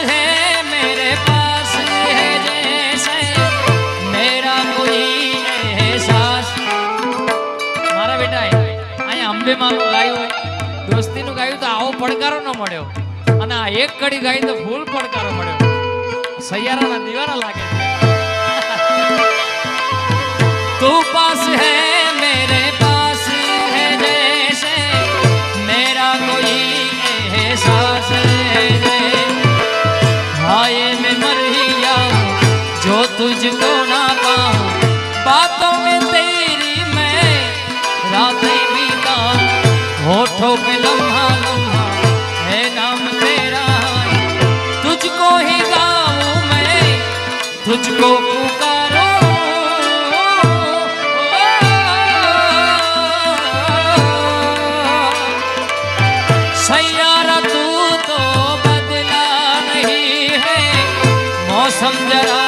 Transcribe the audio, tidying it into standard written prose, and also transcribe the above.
है मेरे पास है जैसे मेरा कोई एहसास। मारा बेटा अहीं अंबे मानु गायु दोस्ती नु गायु तो आवो પડકારો न मळ्यो અને આ એક કડી ગાઈ તો ફૂલ પડકારો મળ્યો। સૈયારાના દીવારા લાગે तू पास है मेरे पास है जैसे मेरा कोई एहसास है। हाय मैं मर ही जाऊं जो तुझको ना पाऊं बातों में तेरी मैं रातें बिताऊं होठों पे लम्हा लम्हा है नाम तेरा तुझको ही गाऊं मैं तुझको पुकारूं। सैयारा तू तो बदला नहीं है मौसम जरा